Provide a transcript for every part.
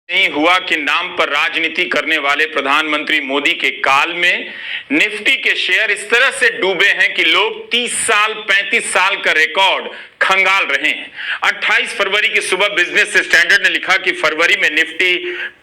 नहीं हुआ कि नाम पर राजनीति करने वाले प्रधानमंत्री मोदी के काल में निफ्टी के शेयर इस तरह से डूबे हैं कि लोग 30 साल 35 साल का रिकॉर्ड खंगाल रहे हैं। 28 फरवरी की सुबह बिजनेस स्टैंडर्ड ने लिखा कि फरवरी में निफ्टी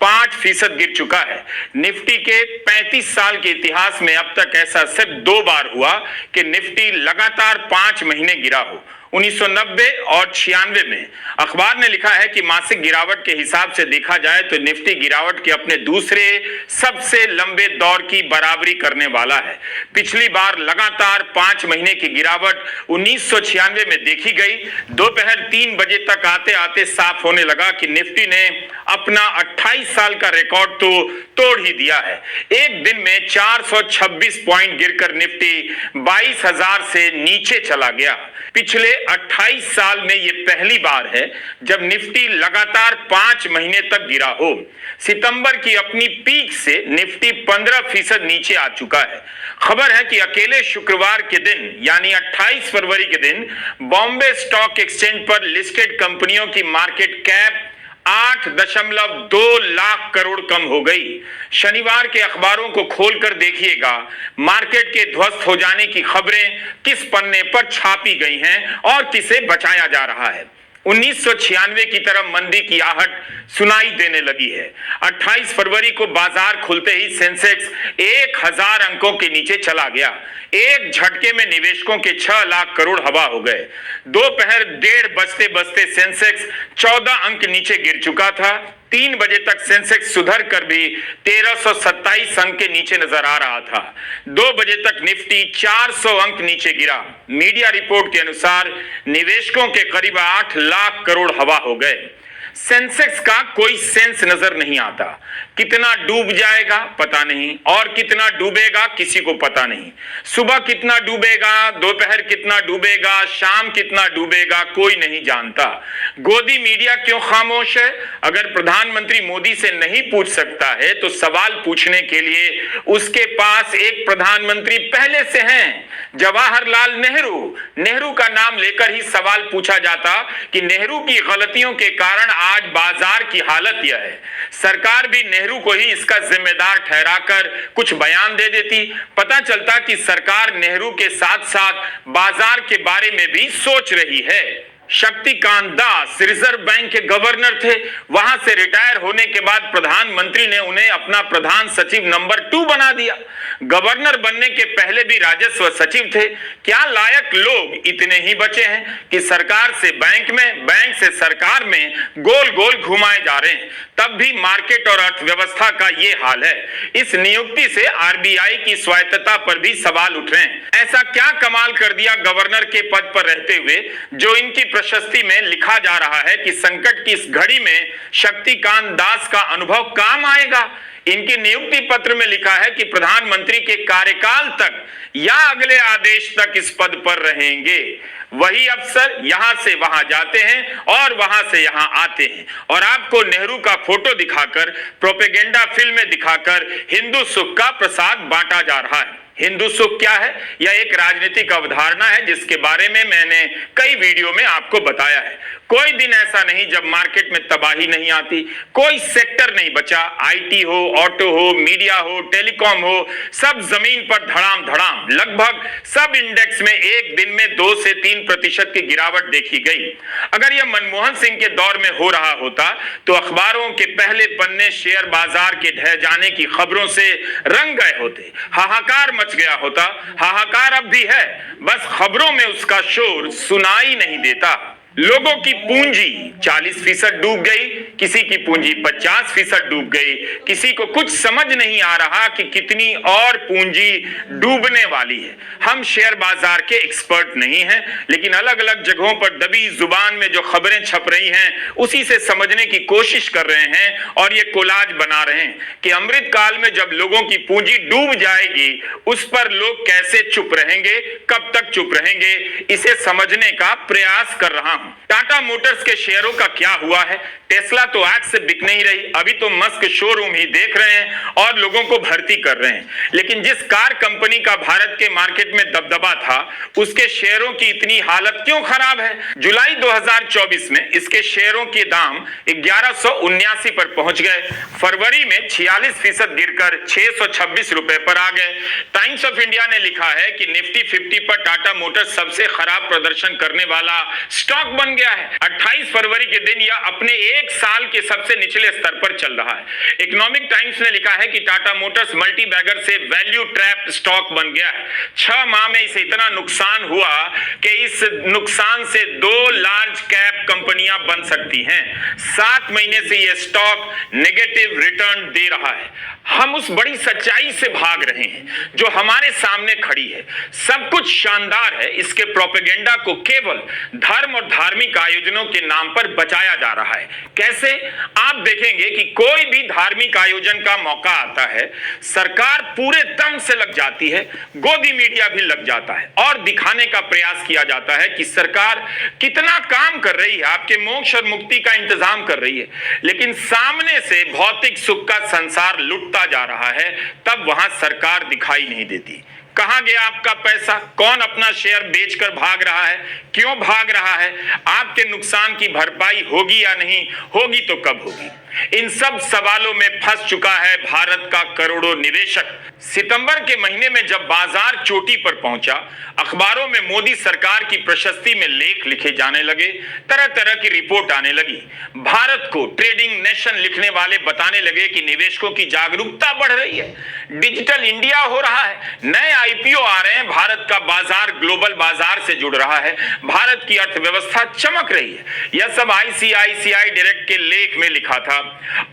5% गिर चुका है। निफ्टी के 35 साल के इतिहास में अब तक ऐसा सिर्फ 2 बार हुआ कि निफ्टी लगातार 5 महीने गिरा हो, 1990 और 96 में। अखबार ने लिखा है कि मासिक गिरावट के हिसाब से देखा जाए तो निफ्टी गिरावट के अपने दूसरे सबसे लंबे दौर की बराबरी करने वाला है। पिछली बार लगातार 5 महीने की गिरावट 1996 में देखी गई। दोपहर 3 बजे तक आते आते साफ होने लगा कि निफ्टी ने अपना 28 साल का रिकॉर्ड तो तोड़ ही दिया है। एक दिन में 426 पॉइंट गिरकर निफ्टी 22,000 से नीचे चला गया। पिछले 28 साल में यह पहली बार है जब निफ्टी लगातार 5 महीने तक गिरा हो। सितंबर की अपनी पीक से निफ्टी 15% नीचे आ चुका है। खबर है कि अकेले शुक्रवार के दिन यानी 28 फरवरी के दिन बॉम्बे स्टॉक एक्सचेंज पर लिस्टेड कंपनियों की मार्केट कैप 8.2 लाख करोड़ कम हो गई। शनिवार के अखबारों को खोलकर देखिएगा, मार्केट के ध्वस्त हो जाने की खबरें किस पन्ने पर छापी गई हैं और किसे बचाया जा रहा है। 1996 की तरह मंदी की आहट सुनाई देने लगी है। 28 फरवरी को बाजार खुलते ही सेंसेक्स 1000 अंकों के नीचे चला गया। एक झटके में निवेशकों के 6 लाख करोड़ हवा हो गए। दोपहर 1:30 बजते बजते सेंसेक्स 14 अंक नीचे गिर चुका था। 3 बजे तक सेंसेक्स सुधर कर भी 1327 अंक के नीचे नजर आ रहा था। 2 बजे तक निफ्टी 400 अंक नीचे गिरा। मीडिया रिपोर्ट के अनुसार निवेशकों के करीब 8 लाख करोड़ हवा हो गए। सेंसेक्स का कोई सेंस नजर नहीं आता। कितना डूब जाएगा पता नहीं और कितना डूबेगा किसी को पता नहीं। सुबह कितना डूबेगा, दोपहर कितना डूबेगा, शाम कितना डूबेगा, कोई नहीं जानता। गोदी मीडिया क्यों खामोश है? अगर प्रधानमंत्री मोदी से नहीं पूछ सकता है तो सवाल पूछने के लिए उसके पास एक प्रधानमंत्री पहले से हैं, जवाहरलाल नेहरू। नेहरू का नाम लेकर ही सवाल पूछा जाता कि नेहरू की गलतियों के कारण आज बाजार की हालत यह है। सरकार भी नेहरू को ही इसका जिम्मेदार ठहराकर कुछ बयान दे देती। पता चलता कि सरकार नेहरू के साथ साथ बाजार के बारे में भी सोच रही है। शक्तिकांत दास रिजर्व बैंक के गवर्नर थे। वहां से रिटायर होने के बाद प्रधानमंत्री ने उन्हें अपना प्रधान सचिव नंबर 2 बना दिया। गवर्नर बनने के पहले भी राजस्व सचिव थे। क्या लायक लोग इतने ही बचे हैं कि सरकार से बैंक में, बैंक से सरकार में गोल गोल घुमाए जा रहे हैं। तब भी मार्केट और अर्थव्यवस्था का ये हाल है। इस नियुक्ति से आरबीआई की स्वायत्तता पर भी सवाल उठ रहे हैं। ऐसा क्या कमाल कर दिया गवर्नर के पद पर रहते हुए जो इनकी प्रशस्ति में लिखा जा रहा है कि संकट की इस घड़ी में शक्तिकांत दास का अनुभव काम आएगा। इनकी नियुक्ति पत्र में लिखा है कि प्रधानमंत्री के कार्यकाल तक या अगले आदेश तक इस पद पर रहेंगे। वही अफसर यहां से वहां जाते हैं और वहां से यहां आते हैं और आपको नेहरू का फोटो दिखाकर, प्रोपेगेंडा फिल्में दिखाकर हिंदू सुख का प्रसाद बांटा जा रहा है। हिंदू सुख क्या है? यह एक राजनीतिक अवधारणा है जिसके बारे में मैंने कई वीडियो में आपको बताया है। कोई दिन ऐसा नहीं जब मार्केट में तबाही नहीं आती। कोई सेक्टर नहीं बचा, आईटी हो, ऑटो हो, मीडिया हो, टेलीकॉम हो, सब जमीन पर धड़ाम धड़ाम। लगभग सब इंडेक्स में एक दिन में 2 से 3% की गिरावट देखी गई। अगर यह मनमोहन सिंह के दौर में हो रहा होता तो अखबारों के पहले पन्ने शेयर बाजार के ढह जाने की खबरों से रंग गए होते, हाहाकार मच गया होता। हाहाकार अब भी है, बस खबरों में उसका शोर सुनाई नहीं देता। लोगों की पूंजी 40% डूब गई, किसी की पूंजी 50% डूब गई। किसी को कुछ समझ नहीं आ रहा कि कितनी और पूंजी डूबने वाली है। हम शेयर बाजार के एक्सपर्ट नहीं हैं, लेकिन अलग अलग जगहों पर दबी जुबान में जो खबरें छप रही हैं उसी से समझने की कोशिश कर रहे हैं और ये कोलाज बना रहे हैं कि अमृत काल में जब लोगों की पूंजी डूब जाएगी उस पर लोग कैसे चुप रहेंगे, कब तक चुप रहेंगे, इसे समझने का प्रयास कर रहा हूं। तमाम। टाटा मोटर्स के शेयरों का क्या हुआ है? टेस्ला तो आज से बिक नहीं रही, अभी तो मस्क शोरूम ही देख रहे हैं और लोगों को भर्ती कर रहे हैं। लेकिन जिस कार कंपनी का भारत के मार्केट में दबदबा था, उसके शेयरों की इतनी हालत क्यों खराब है? जुलाई 2024 में इसके शेयरों के दाम 1179 पर पहुंच गए। फरवरी में 46% गिरकर 626 रुपए पर आ गए। टाइम्स ऑफ इंडिया ने लिखा है कि निफ्टी 50 पर टाटा मोटर्स सबसे खराब प्रदर्शन करने वाला स्टॉक बन गया है। 28 फरवरी के दिन यह अपने एक साल के सबसे निचले स्तर पर चल रहा है। इकोनॉमिक टाइम्स ने लिखा है कि टाटा मोटर्स मल्टी बैगर से वैल्यू ट्रैप स्टॉक बन गया है। 6 माह में इसे इतना नुकसान हुआ कि इस नुकसान से 2 लार्ज कैप कंपनियां बन सकती हैं। 7 महीने से यह स्टॉक नेगेटिव रिटर्न दे रहा है। हम उस बड़ी सच्चाई से भाग रहे हैं जो हमारे सामने खड़ी है। सब कुछ शानदार है, इसके प्रोपेगेंडा को केवल धर्म और धार्मिक आयोजनों के नाम पर बचाया जा रहा है। कैसे? आप देखेंगे कि कोई भी धार्मिक आयोजन का मौका आता है, सरकार पूरे दम से लग जाती है, गोदी मीडिया भी लग जाता है और दिखाने का प्रयास किया जाता है कि सरकार कितना काम कर रही है, आपके मोक्ष और मुक्ति का इंतजाम कर रही है। लेकिन सामने से भौतिक सुख का संसार लुटता जा रहा है, तब वहां सरकार दिखाई नहीं देती। कहां गया आपका पैसा? कौन अपना शेयर बेचकर भाग रहा है? क्यों भाग रहा है? आपके नुकसान की भरपाई होगी या नहीं होगी तो कब होगी? इन सब सवालों में फंस चुका है भारत का करोड़ों निवेशक। सितंबर के महीने में जब बाजार चोटी पर पहुंचा, अखबारों में मोदी सरकार की प्रशस्ति में लेख लिखे जाने लगे, तरह तरह की रिपोर्ट आने लगी। भारत को ट्रेडिंग नेशन लिखने वाले बताने लगे कि निवेशकों की जागरूकता बढ़ रही है, डिजिटल इंडिया हो रहा है, नए आईपीओ आ रहे हैं, भारत का बाजार ग्लोबल बाजार से जुड़ रहा है, भारत की अर्थव्यवस्था चमक रही है। यह सब आईसीआईसीआई डायरेक्ट के लेख में लिखा था।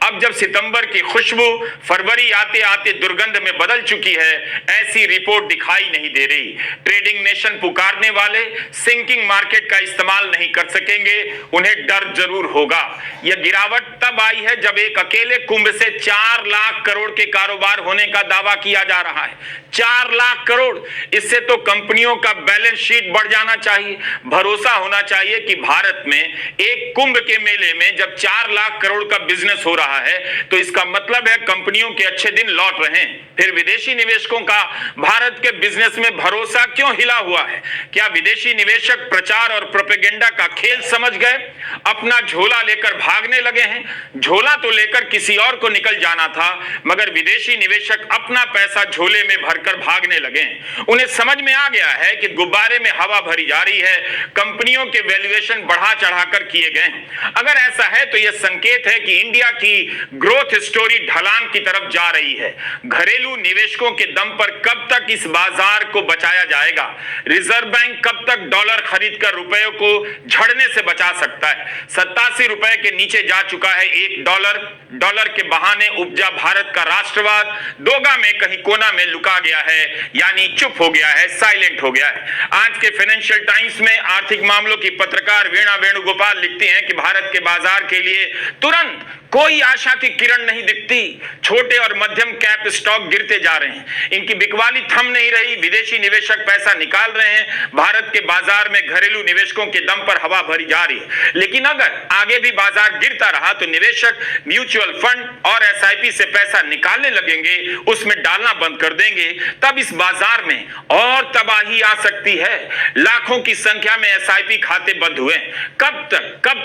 अब जब सितंबर की खुशबू फरवरी आते आते दुर्गंध में बदल चुकी है, ऐसी रिपोर्ट दिखाई नहीं दे रही। ट्रेडिंग नेशन पुकारने वाले सिंकिंग मार्केट का इस्तेमाल नहीं कर सकेंगे, उन्हें डर जरूर होगा। यह गिरावट तब आई है जब एक अकेले कुंभ से 4 लाख करोड़ के कारोबार होने का दावा किया जा रहा है। 4 लाख करोड़, इससे तो कंपनियों का बैलेंस शीट बढ़ जाना चाहिए। भरोसा होना चाहिए कि भारत में एक कुंभ के मेले में जब 4 लाख करोड़ का बिजनेस हो रहा है तो इसका मतलब है कंपनियों के अच्छे दिन लौट रहे हैं। फिर विदेशी निवेशकों का भारत के बिजनेस में भरोसा क्यों हिला हुआ है? क्या विदेशी निवेशक प्रचार और प्रोपेगेंडा का खेल समझ गए, अपना झोला लेकर भागने लगे हैं? झोला तो लेकर किसी और को निकल जाना था, मगर विदेशी निवेशक अपना पैसा झोले में भरकर भागने लगे हैं। उन्हें समझ में आ गया है कि गुब्बारे में हवा भरी जा रही है, कंपनियों के वैल्यूएशन बढ़ा चढ़ाकर किए गए हैं। अगर ऐसा है तो यह संकेत है कि इंडिया की ग्रोथ स्टोरी ढलान की तरफ जा रही है। घरेलू निवेशकों के दम पर कब तक इस बाजार को बचाया जाएगा? रिजर्व बैंक कब तक डॉलर खरीदकर रुपयों को झड़ने से बचा सकता है? 87 रुपए के नीचे जा चुका है एक डॉलर। डॉलर के बहाने उपजा भारत का राष्ट्रवाद दोगा में कहीं कोना में लुका गया है, यानी चुप हो गया है, साइलेंट हो गया है। आज के फाइनेंशियल टाइम्स में आर्थिक मामलों की पत्रकार वीणा वेणुगोपाल लिखती हैं कि भारत के बाजार के लिए तुरंत कोई आशा की किरण नहीं दिखती। छोटे और मध्यम कैप स्टॉक गिरते जा रहे हैं, इनकी बिकवाली थम नहीं रही। विदेशी निवेशक पैसा निकाल रहे हैं, भारत के बाजार में घरेलू निवेशकों के दम पर हवा भरी जा रही है। लेकिन अगर आगे भी बाजार गिरता रहा तो निवेशक म्यूचुअल फंड और एसआईपी से पैसा निकालने लगेंगे, उसमें डालना बंद कर देंगे। तब इस बाजार में और तबाही आ सकती है। लाखों की संख्या में एसआईपी खाते बंद हुए। कब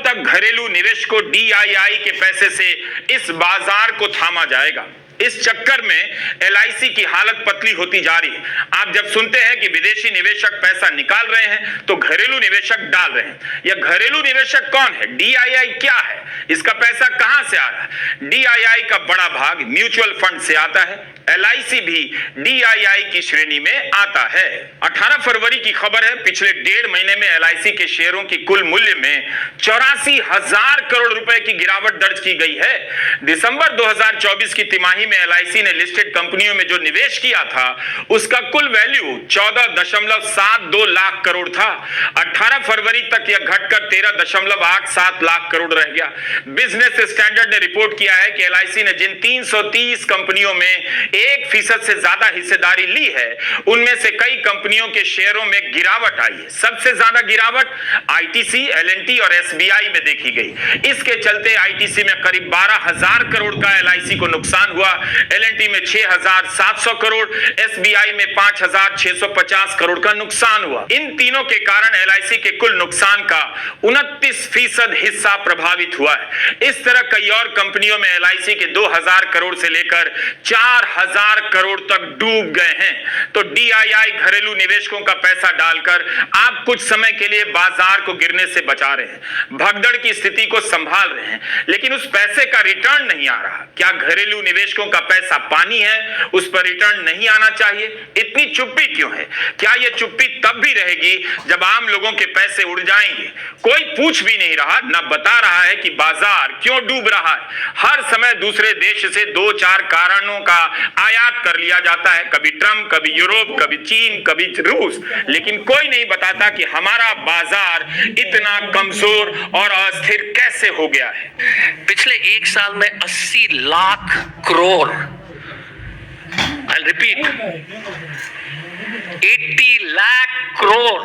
तक घरेलू निवेशकों डीआईआई के पैसे से इस बाजार को थामा जाएगा? इस चक्कर में एलआईसी की हालत पतली होती जा रही है। आप जब सुनते हैं कि विदेशी निवेशक पैसा निकाल रहे हैं तो घरेलू निवेशक डाल रहे हैं। यह घरेलू निवेशक कौन है? डीआईआई क्या है? इसका पैसा कहां से आ रहा है? डीआईआई का बड़ा भाग म्यूचुअल फंड से आता है। एलआईसी भी डीआईआई की श्रेणी में आता है। 18 फरवरी की खबर है, पिछले 1.5 महीने में एलआईसी के शेयरों की कुल मूल्य में 84,000 करोड़ रुपए की गिरावट दर्ज की गई है। दिसंबर 2024 की तिमाही में LIC ने लिस्टेड कंपनियों में जो निवेश किया था उसका कुल वैल्यू 14.72 लाख करोड़ था। 18 फरवरी तक यह घटकर 13.87 लाख करोड़ रह गया। बिजनेस स्टैंडर्ड ने रिपोर्ट किया है कि LIC ने जिन 330 कंपनियों में 1% से ज्यादा हिस्सेदारी ली है उनमें से कई कंपनियों के शेयरों में गिरावट आई है। सबसे ज्यादा गिरावट ITC, L&T और SBI में देखी गई। इसके चलते ITC में करीब 12,000 करोड़ का LIC को नुकसान हुआ, L&T में 6,700 करोड़, SBI में 5,650 करोड़ का नुकसान हुआ। इन तीनों के कारण LIC के कुल नुकसान का 29% हिस्सा प्रभावित हुआ है। इस तरह कई और कंपनियों में LIC के 2,000 करोड़ से लेकर 4,000 करोड़ तक डूब गए हैं। तो DII घरेलू निवेशकों का पैसा डालकर आप कुछ समय के लिए बाजार को गिरने से बचा रहे हैं, भगदड़ की स्थिति को संभाल रहे हैं, लेकिन उस पैसे का रिटर्न नहीं आ रहा। क्या घरेलू निवेशकों का पैसा पानी है, उस पर रिटर्न नहीं आना चाहिए? इतनी चुप्पी क्यों है? क्या यह चुप्पी तब भी रहेगी जब आम लोगों के पैसे उड़ जाएंगे? कोई पूछ भी नहीं रहा, न बता रहा है कि बाजार क्यों डूब रहा है। हर समय दूसरे देश से 2-4 कारणों का आयात कर लिया जाता है, कभी ट्रंप, कभी यूरोप, कभी चीन, कभी रूस, लेकिन कोई नहीं बताता कि हमारा बाजार इतना कमजोर और अस्थिर कैसे हो गया है। पिछले 1 साल में 80 lakh crore, I repeat, 80 lakh crore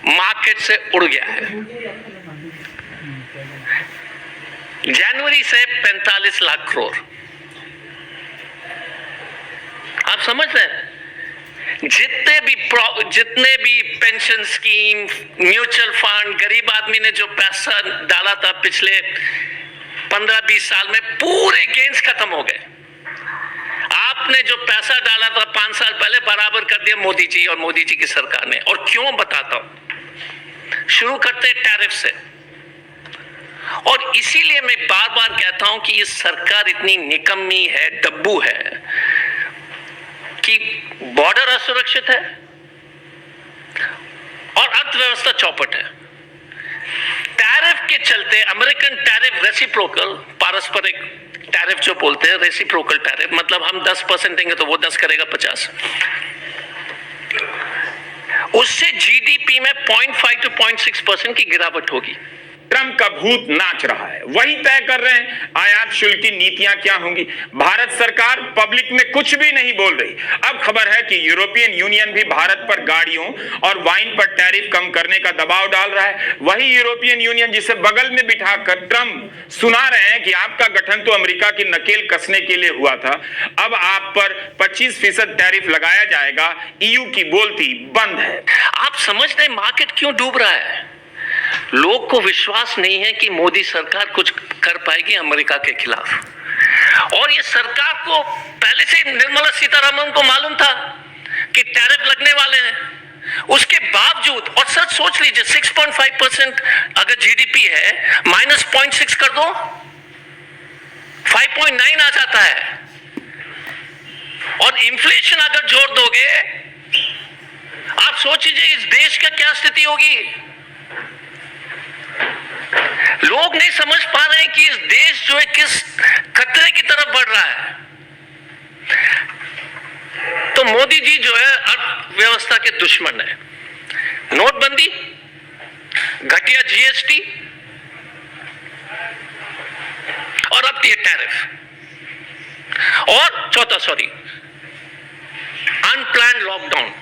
market से उड़ गया है। जनवरी से 45 लाख करोड़। आप समझ रहे हैं? जितने भी पेंशन स्कीम, म्यूचुअल फंड, गरीब आदमी ने जो पैसा डाला था पिछले 15-20 साल में, पूरे गेन्स खत्म हो गए। आपने जो पैसा डाला था 5 साल पहले, बराबर कर दिया मोदी जी और मोदी जी की सरकार ने। और क्यों बताता हूं। शुरू करते हैं टैरिफ से। और इसीलिए मैं बार बार कहता हूं कि ये सरकार इतनी निकम्मी है, डब्बू है कि बॉर्डर असुरक्षित है और अर्थव्यवस्था चौपट है। टैरिफ के चलते अमेरिकन टैरिफ रेसिप्रोकल, पारस्परिक टैरिफ जो बोलते हैं, रेसिप्रोकल टैरिफ, मतलब हम 10% देंगे तो वो 10 करेगा 50। उससे GDP में 0.5 to 0.6% की गिरावट होगी। ट्रंप का भूत नाच रहा है, वही तय कर रहे हैं आयात शुल्क की नीतियां क्या होंगी। भारत सरकार पब्लिक में कुछ भी नहीं बोल रही। अब खबर है कि यूरोपियन यूनियन भी भारत पर गाड़ियों और वाइन पर टैरिफ कम करने का दबाव डाल रहा है। वही यूरोपियन यूनियन जिसे बगल में बिठाकर ट्रंप सुना रहे हैं कि आपका गठन तो अमेरिका की नकेल कसने के लिए हुआ था, अब आप पर 25% टैरिफ लगाया जाएगा। EU की बोलती बंद है। आप समझ रहे मार्केट क्यों डूब रहा है? लोग को विश्वास नहीं है कि मोदी सरकार कुछ कर पाएगी अमेरिका के खिलाफ। और ये सरकार को पहले से निर्मला सीतारमण को मालूम था कि टैरिफ लगने वाले हैं। उसके बावजूद, और सच सोच लीजिए, 6.5% अगर GDP है, -0.6 कर दो, 5.9 आ जाता है। और इन्फ्लेशन अगर जोड़ दोगे, आप सोच लीजिए इस देश का क्या स्थिति होगी। लोग नहीं समझ पा रहे हैं कि इस देश जो है किस खतरे की तरफ बढ़ रहा है। तो मोदी जी जो है अर्थव्यवस्था के दुश्मन है। नोटबंदी, घटिया GST और अब ये टैरिफ, और चौथा अनप्लान्ड लॉकडाउन।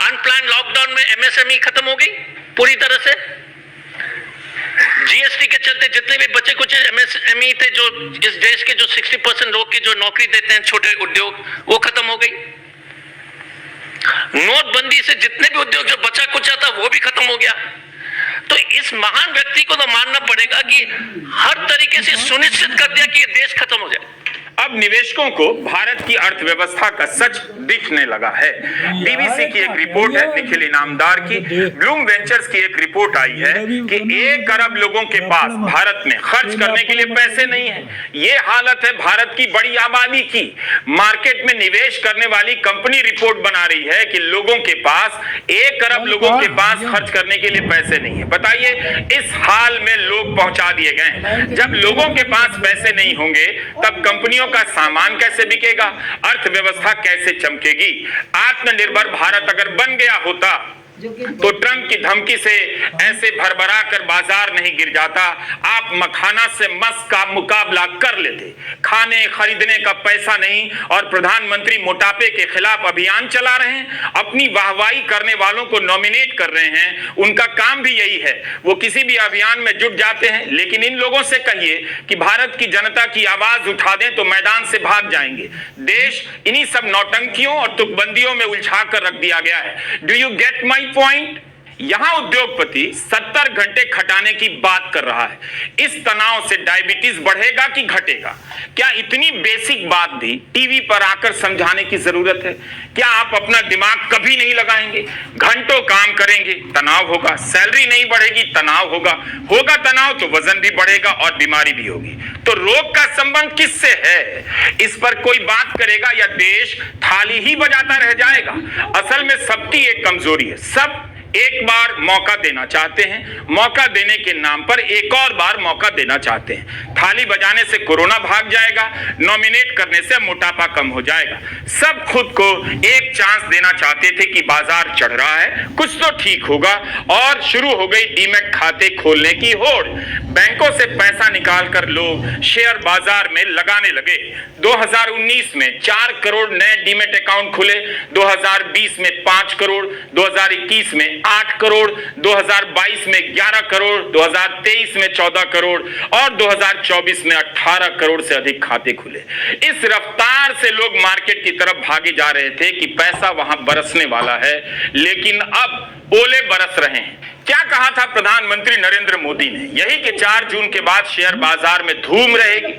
अनप्लान्ड लॉकडाउन में MSME खत्म हो गई पूरी तरह से। GST के चलते जितने भी बचे कुछ MSME थे, जो इस देश के जो 60% लोग की जो नौकरी देते हैं, छोटे उद्योग, वो खत्म हो गई। नोटबंदी से जितने भी उद्योग जो बचा कुचा था वो भी खत्म हो गया। तो इस महान व्यक्ति को तो मानना पड़ेगा कि हर तरीके से सुनिश्चित कर दिया कि ये देश खत्म हो जाए। अब अब निवेशकों को भारत की अर्थव्यवस्था का सच दिखने लगा है। बीबीसी की एक रिपोर्ट है निखिल इनामदार की, ब्लूम वेंचर्स की एक रिपोर्ट आई है कि 1 अरब लोगों के पास भारत में खर्च करने के लिए पैसे नहीं है। ये हालत है भारत की बड़ी आबादी की। मार्केट में निवेश करने वाली कंपनी रिपोर्ट बना रही है कि लोगों के पास 1 अरब लोगों के पास खर्च करने के लिए पैसे नहीं है। बताइए, इस हाल में लोग पहुंचा दिए गए हैं। जब लोगों के पास पैसे नहीं होंगे तब कंपनियों का सामान कैसे बिकेगा, अर्थव्यवस्था कैसे चमकेगी? आत्मनिर्भर भारत अगर बन गया होता तो ट्रंप की धमकी से ऐसे भरभरा कर बाजार नहीं गिर जाता। आप मखाना से मस्क का मुकाबला कर लेते। खाने खरीदने का पैसा नहीं और प्रधानमंत्री मोटापे के खिलाफ अभियान चला रहे हैं। अपनी वाहवाही करने वालों को नॉमिनेट कर रहे हैं। उनका काम भी यही है, वो किसी भी अभियान में जुट जाते हैं। लेकिन इन लोगों से कहिए कि भारत की जनता की आवाज उठा दें तो मैदान से भाग जाएंगे। देश इन्हीं सब नौटंकियों और तुकबंदियों में उलझा कर रख दिया गया है। Do you get my point? यहां उद्योगपति 70 घंटे खटाने की बात कर रहा है। इस तनाव से डायबिटीज बढ़ेगा कि घटेगा? क्या इतनी बेसिक बात भी टीवी पर आकर समझाने की जरूरत है? क्या आप अपना दिमाग कभी नहीं लगाएंगे? घंटों काम करेंगे, तनाव होगा। सैलरी नहीं बढ़ेगी, तनाव होगा। होगा तनाव तो वजन भी बढ़ेगा और बीमारी भी होगी। तो रोग का संबंध किससे है? इस पर कोई बात करेगा या देश थाली ही बजाता रह जाएगा? असल में सबकी एक कमजोरी है, सब एक बार मौका देना चाहते हैं, मौका देने के नाम पर एक और बार मौका देना चाहते हैं। थाली बजाने से कोरोना भाग जाएगा, नॉमिनेट करने से मोटापा कम हो जाएगा। सब खुद को एक चांस देना चाहते थे कि बाजार चढ़ रहा है, कुछ तो ठीक होगा, और शुरू हो गई डीमैट खाते खोलने की होड़। बैंकों से पैसा निकालकर लोग शेयर बाजार में लगाने लगे। 2019 में 4 करोड़ नए डीमैट अकाउंट खुले, 2020 में 5 करोड़, 2021 में 8 करोड़, 2022 में 11 करोड़, 2023 में 14 करोड़ और 2024 में 18 करोड़ से अधिक खाते खुले। इस रफ्तार से लोग मार्केट की तरफ भागे जा रहे थे कि पैसा वहां बरसने वाला है, लेकिन अब ओले बरस रहे हैं। क्या कहा था प्रधानमंत्री नरेंद्र मोदी ने? यही कि 4 जून के बाद शेयर बाजार में धूम रहेगी।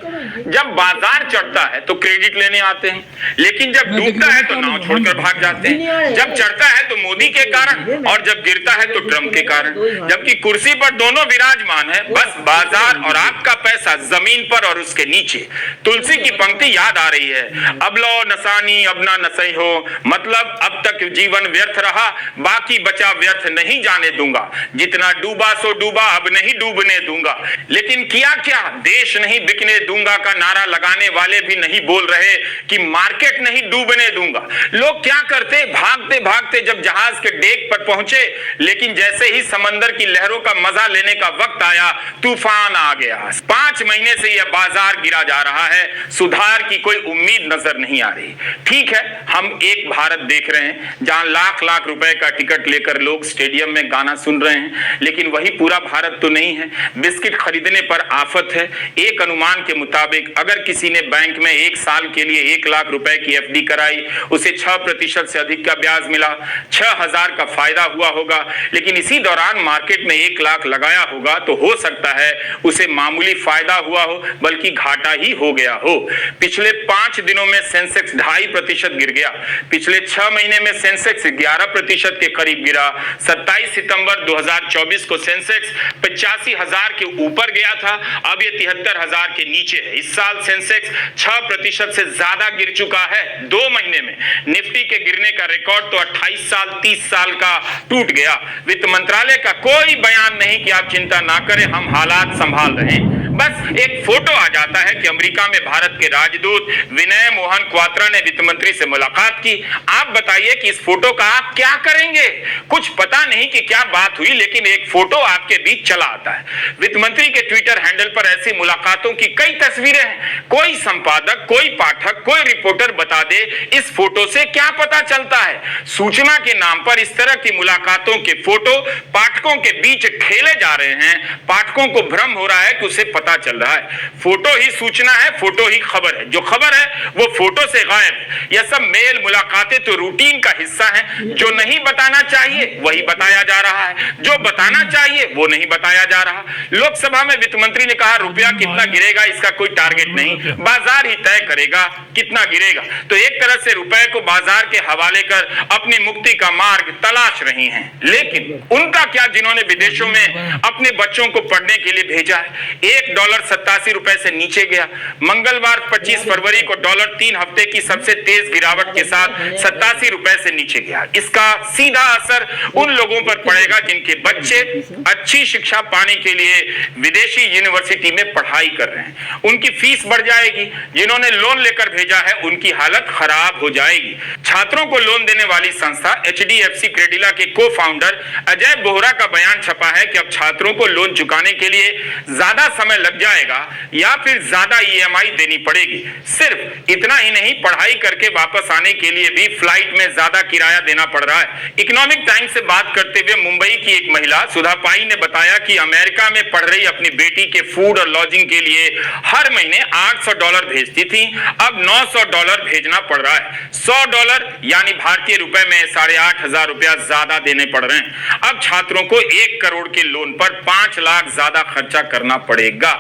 जब बाजार चढ़ता है तो क्रेडिट लेने आते हैं, लेकिन जब डूबता है तो नाव छोड़कर भाग जाते हैं। जब चढ़ता है तो मोदी के कारण और जब गिरता है तो ट्रंप के कारण। जबकि कुर्सी पर दोनों विराजमान है, बस बाजार और आपका पैसा जमीन पर और उसके नीचे। तुलसी की पंक्ति याद आ रही है, अब लो नसानी अब ना नसई हो, मतलब अब तक जीवन व्यर्थ रहा, बाकी बचा व्यर्थ नहीं जाने दूंगा। जितना डूबा सो डूबा, अब नहीं डूबने दूंगा। लेकिन किया क्या? देश नहीं बिकने दूंगा का नारा लगाने वाले भी नहीं बोल रहे कि मार्केट नहीं डूबने दूंगा। लोग क्या करते? भागते भागते जब जहाज के डेक पर पहुंचे, लेकिन जैसे ही समंदर की लहरों का मजा लेने का वक्त आया, तूफान आ गया। 5 महीने से यह बाजार गिरा जा रहा है, सुधार की कोई उम्मीद नजर नहीं आ रही। ठीक है, हम एक भारत देख रहे हैं जहां लाख लाख रुपए का टिकट लेकर लोग स्टेडियम में गाना सुन रहे हैं, लेकिन वही पूरा भारत तो नहीं है। बिस्किट खरीदने पर आफत है। एक अनुमान के मुताबिक अगर किसी ने बैंक में 1 साल के लिए 1 लाख रुपए की एफडी कराई, उसे 6% से अधिक का ब्याज मिला, 6000 का फायदा हुआ होगा। लेकिन इसी दौरान मार्केट में 1 लाख लगाया होगा तो हो सकता है उसे मामूली फायदा हुआ हो, बल्कि घाटा ही हो गया हो। पिछले 5 दिनों में सेंसेक्स 2.5% गिर गया। पिछले 6 महीने में सेंसेक्स 11% के करीब गिरा। 27 सितंबर 2024 को सेंसेक्स 85,000 के ऊपर गया था, अब ये 73,000 के नीचे है। इस साल सेंसेक्स 6% से ज्यादा गिर चुका है 2 महीने में। निफ्टी के गिरने का रिकॉर्ड तो 28 साल 30 साल का टूट गया। वित्त मंत्रालय का कोई बयान नहीं कि आप चिंता ना करें, हम हालात संभाल रहे हैं। बस एक फोटो आ जाता है कि अमेरिका में भारत के राजदूत विनय मोहन क्वात्रा ने वित्त मंत्री से मुलाकात की। आप बताइए कि इस फोटो का आप क्या करेंगे? कुछ पता नहीं कि क्या बात हुई, लेकिन एक फोटो आपके बीच चला आता है। वित्त मंत्री के ट्विटर हैंडल पर ऐसी मुलाकातों की कई तस्वीरें हैं। कोई संपादक, कोई पाठक, कोई रिपोर्टर बता दे इस फोटो से क्या पता चलता है? सूचना के नाम पर इस तरह की मुलाकातों के फोटो पाठकों के बीच खेले जा रहे हैं। पाठकों को भ्रम हो रहा है कि उसे पता चल रहा है। फोटो फोटो ही सूचना है, फोटो ही खबर है। जो खबर है वो फोटो से गायब है। यह सब मेल मुलाकातें तो रूटीन का हिस्सा है। जो नहीं बताना चाहिए वही बताया जा रहा है, जो बताना चाहिए वो नहीं बताया जा रहा। लोकसभा में वित्त मंत्री ने कहा रुपया कितना गिरेगा इसका कोई टारगेट नहीं, बाजार ही तय करेगा कितना गिरेगा। तो एक तरह से रुपए को बाजार के हवाले कर अपनी मुक्ति का मार्ग तलाश रही हैं। लेकिन उनका क्या जिन्होंने विदेशों में अपने बच्चों को पढ़ने के लिए भेजा है। $1.87 से नीचे गया। मंगलवार 25 फरवरी को डॉलर 3 हफ्ते की सबसे तेज गिरावट के साथ $87 से नीचे गया। इसका सीधा असर उन लोगों पर पड़ेगा जिनके बच्चे अच्छी शिक्षा पाने के लिए विदेशी यूनिवर्सिटी में पढ़ाई कर रहे हैं। उनकी फीस बढ़ जाएगी। जिन्होंने लोन लेकर भेजा है उनकी हालत खराब हो जाएगी। छात्रों को लोन देने वाली संस्था HDFC क्रेडिला के को-फाउंडर अजय बोहरा का बयान छपा है कि अब छात्रों को लोन चुकाने के लिए ज्यादा समय लग जाएगा या फिर ज्यादा EMI देनी पड़ेगी। सिर्फ इतना ही नहीं, पढ़ाई करके वापस आने के लिए भी फ्लाइट में ज्यादा किराया देना पड़ रहा है। इकोनॉमिक टाइम्स से बात करते हुए मुंबई की एक महिला सुधा पाई ने बताया कि अमेरिका में पढ़ रही अपनी बेटी के फूड और लॉजिंग के लिए हर महीने $800 भेजती थी, अब $900 भेजना पड़ रहा है। $100 यानी भारतीय रुपए में 8,500 रुपया ज्यादा देने पड़ रहे हैं। अब छात्रों को 1 करोड़ के लोन पर 5 लाख ज्यादा खर्चा करना पड़ेगा।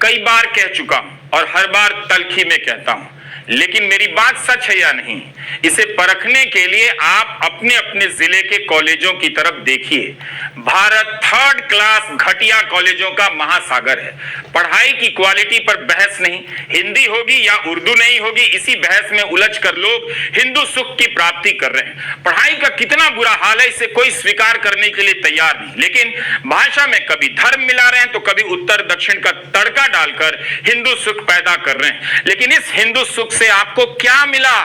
कई बार कह चुका हूं और हर बार तल्खी में कहता हूं, लेकिन मेरी बात सच है या नहीं इसे परखने के लिए आप अपने अपने जिले के कॉलेजों की तरफ देखिए। भारत 3rd क्लास घटिया कॉलेजों का महासागर है। पढ़ाई की क्वालिटी पर बहस नहीं, हिंदी होगी या उर्दू नहीं होगी, इसी बहस में उलझ कर लोग हिंदू सुख की प्राप्ति कर रहे हैं। पढ़ाई का कितना बुरा हाल है इसे कोई स्वीकार करने के लिए तैयार नहीं, लेकिन भाषा में कभी धर्म मिला रहे हैं तो कभी उत्तर दक्षिण का तड़का डालकर हिंदू सुख पैदा कर रहे हैं। लेकिन इस हिंदू सुख से आपको क्या मिला?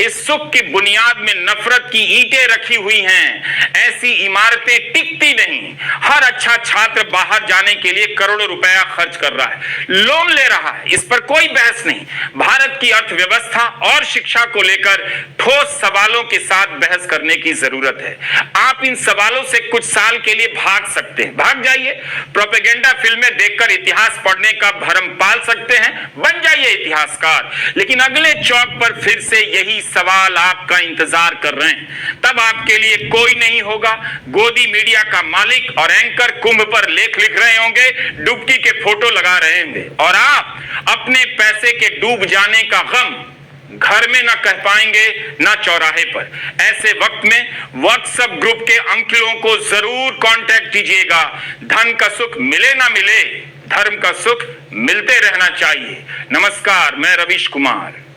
इस सुख की बुनियाद में नफरत की ईंटें रखी हुई हैं। ऐसी इमारतें टिकती नहीं। हर अच्छा छात्र बाहर जाने के लिए करोड़ों रुपया खर्च कर रहा है, लोन ले रहा है, इस पर कोई बहस नहीं। भारत की अर्थव्यवस्था और शिक्षा को लेकर ठोस सवालों के साथ बहस करने की जरूरत है। आप इन सवालों से कुछ साल के लिए भाग सकते हैं, भाग जाइए। प्रोपेगेंडा फिल्में देखकर इतिहास पढ़ने का भरम पाल सकते हैं, बन जाइए इतिहासकार। लेकिन अगले चौक पर फिर से यही सवाल आपका इंतजार कर रहे हैं। तब आपके लिए कोई नहीं होगा। गोदी मीडिया का मालिक और एंकर कुंभ पर लेख लिख रहे होंगे, डुबकी के फोटो लगा रहे होंगे और आप अपने पैसे के डूब जाने का गम घर में ना कह पाएंगे ना चौराहे पर। ऐसे वक्त में व्हाट्सएप ग्रुप के अंकलों को जरूर कांटेक्ट कीजिएगा। धन का सुख मिले ना मिले, धर्म का सुख मिलते रहना चाहिए। नमस्कार, मैं रवीश कुमार।